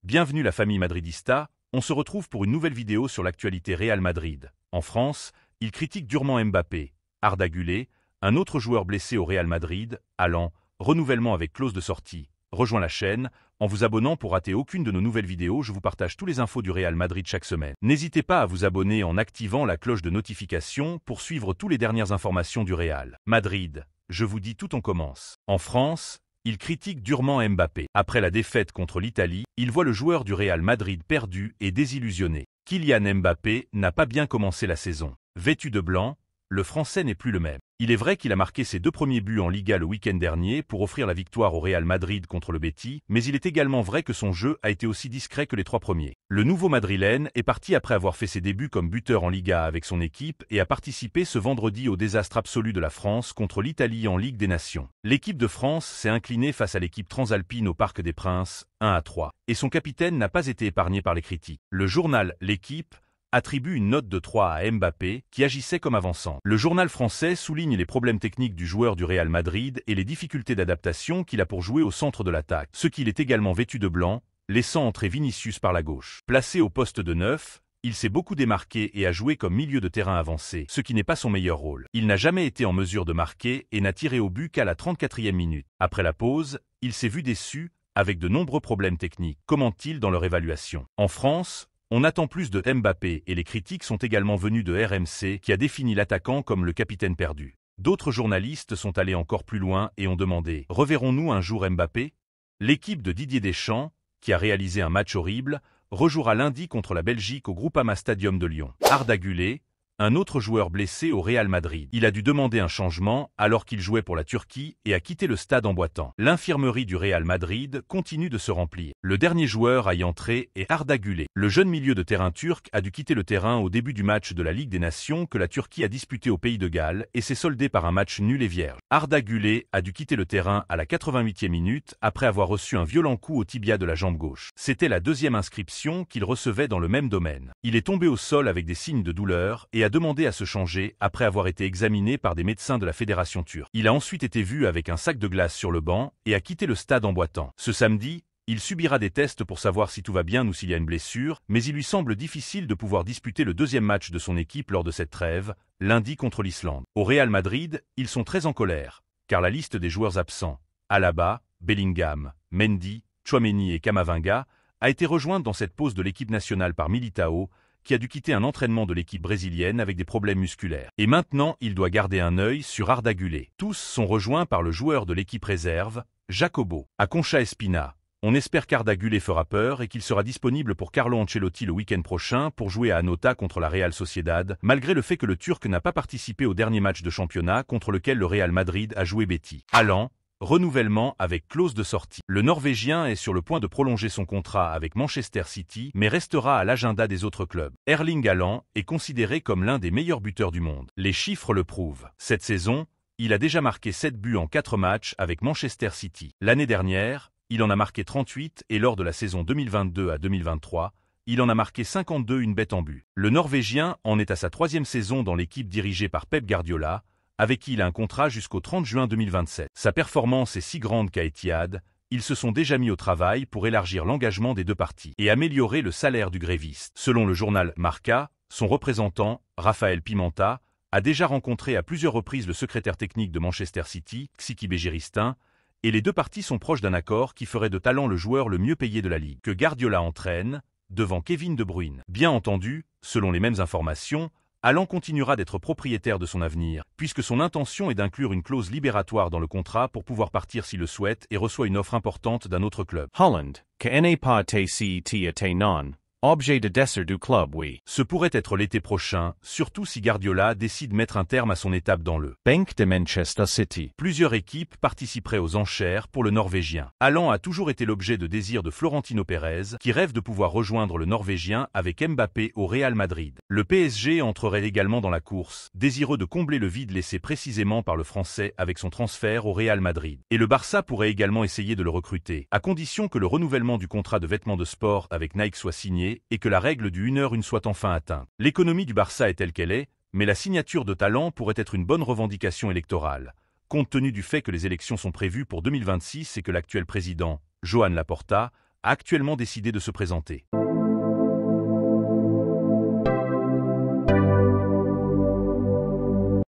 Bienvenue la famille madridista, on se retrouve pour une nouvelle vidéo sur l'actualité Real Madrid. En France, il critique durement Mbappé, Arda Güler, un autre joueur blessé au Real Madrid, allant, renouvellement avec clause de sortie. Rejoins la chaîne, en vous abonnant pour rater aucune de nos nouvelles vidéos, je vous partage tous les infos du Real Madrid chaque semaine. N'hésitez pas à vous abonner en activant la cloche de notification pour suivre toutes les dernières informations du Real Madrid. Je vous dis tout, on commence. En France, il critique durement Mbappé. Après la défaite contre l'Italie, il voit le joueur du Real Madrid perdu et désillusionné. Kylian Mbappé n'a pas bien commencé la saison. Vêtu de blanc, le Français n'est plus le même. Il est vrai qu'il a marqué ses 2 premiers buts en Liga le week-end dernier pour offrir la victoire au Real Madrid contre le Betis, mais il est également vrai que son jeu a été aussi discret que les 3 premiers. Le nouveau madrilène est parti après avoir fait ses débuts comme buteur en Liga avec son équipe et a participé ce vendredi au désastre absolu de la France contre l'Italie en Ligue des Nations. L'équipe de France s'est inclinée face à l'équipe transalpine au Parc des Princes, 1-3, et son capitaine n'a pas été épargné par les critiques. Le journal L'Équipe attribue une note de 3 à Mbappé, qui agissait comme avançant. Le journal français souligne les problèmes techniques du joueur du Real Madrid et les difficultés d'adaptation qu'il a pour jouer au centre de l'attaque, ce qu'il est également vêtu de blanc, laissant entrer Vinicius par la gauche. Placé au poste de 9, il s'est beaucoup démarqué et a joué comme milieu de terrain avancé, ce qui n'est pas son meilleur rôle. Il n'a jamais été en mesure de marquer et n'a tiré au but qu'à la 34e minute. Après la pause, il s'est vu déçu, avec de nombreux problèmes techniques, commente-t-il dans leur évaluation. En France, on attend plus de Mbappé et les critiques sont également venues de RMC qui a défini l'attaquant comme le capitaine perdu. D'autres journalistes sont allés encore plus loin et ont demandé « Reverrons-nous un jour Mbappé ?» L'équipe de Didier Deschamps, qui a réalisé un match horrible, rejouera lundi contre la Belgique au Groupama Stadium de Lyon. Arda Güler, un autre joueur blessé au Real Madrid. Il a dû demander un changement alors qu'il jouait pour la Turquie et a quitté le stade en boitant. L'infirmerie du Real Madrid continue de se remplir. Le dernier joueur à y entrer est Arda Güler. Le jeune milieu de terrain turc a dû quitter le terrain au début du match de la Ligue des Nations que la Turquie a disputé au Pays de Galles et s'est soldé par un match nul et vierge. Arda Güler a dû quitter le terrain à la 88e minute après avoir reçu un violent coup au tibia de la jambe gauche. C'était la 2e inscription qu'il recevait dans le même domaine. Il est tombé au sol avec des signes de douleur et a demandé à se changer après avoir été examiné par des médecins de la fédération turque. Il a ensuite été vu avec un sac de glace sur le banc et a quitté le stade en boitant. Ce samedi, il subira des tests pour savoir si tout va bien ou s'il y a une blessure, mais il lui semble difficile de pouvoir disputer le 2e match de son équipe lors de cette trêve, lundi contre l'Islande. Au Real Madrid, ils sont très en colère, car la liste des joueurs absents, Alaba, Bellingham, Mendy, Tchouaméni et Camavinga, a été rejointe dans cette pause de l'équipe nationale par Militao, qui a dû quitter un entraînement de l'équipe brésilienne avec des problèmes musculaires. Et maintenant, il doit garder un œil sur Arda Güler. Tous sont rejoints par le joueur de l'équipe réserve, Jacobo. À Concha Espina, on espère qu'Arda Güler fera peur et qu'il sera disponible pour Carlo Ancelotti le week-end prochain pour jouer à Anota contre la Real Sociedad, malgré le fait que le Turc n'a pas participé au dernier match de championnat contre lequel le Real Madrid a joué Betis. Allant, renouvellement avec clause de sortie. Le Norvégien est sur le point de prolonger son contrat avec Manchester City, mais restera à l'agenda des autres clubs. Erling Haaland est considéré comme l'un des meilleurs buteurs du monde. Les chiffres le prouvent. Cette saison, il a déjà marqué 7 buts en 4 matchs avec Manchester City. L'année dernière, il en a marqué 38 et lors de la saison 2022 à 2023, il en a marqué 52, une bête en but. Le Norvégien en est à sa 3e saison dans l'équipe dirigée par Pep Guardiola, avec qui il a un contrat jusqu'au 30 juin 2027. Sa performance est si grande qu'à Etihad, ils se sont déjà mis au travail pour élargir l'engagement des 2 parties et améliorer le salaire du gréviste. Selon le journal Marca, son représentant, Rafael Pimenta, a déjà rencontré à plusieurs reprises le secrétaire technique de Manchester City, Xiqui Begiristain, et les 2 parties sont proches d'un accord qui ferait de Talent le joueur le mieux payé de la ligue, que Guardiola entraîne, devant Kevin De Bruyne. Bien entendu, selon les mêmes informations, Haaland continuera d'être propriétaire de son avenir, puisque son intention est d'inclure une clause libératoire dans le contrat pour pouvoir partir s'il le souhaite et reçoit une offre importante d'un autre club. Holland, que n'est pas cet non, objet de désir du club, oui. Ce pourrait être l'été prochain, surtout si Guardiola décide mettre un terme à son étape dans le Bank de Manchester City. Plusieurs équipes participeraient aux enchères pour le Norvégien. Haaland a toujours été l'objet de désir de Florentino Pérez, qui rêve de pouvoir rejoindre le Norvégien avec Mbappé au Real Madrid. Le PSG entrerait également dans la course, désireux de combler le vide laissé précisément par le Français avec son transfert au Real Madrid. Et le Barça pourrait également essayer de le recruter, à condition que le renouvellement du contrat de vêtements de sport avec Nike soit signé et que la règle du 1h1 soit enfin atteinte. L'économie du Barça est telle qu'elle est, mais la signature de Talent pourrait être une bonne revendication électorale, compte tenu du fait que les élections sont prévues pour 2026 et que l'actuel président, Joan Laporta, a actuellement décidé de se présenter.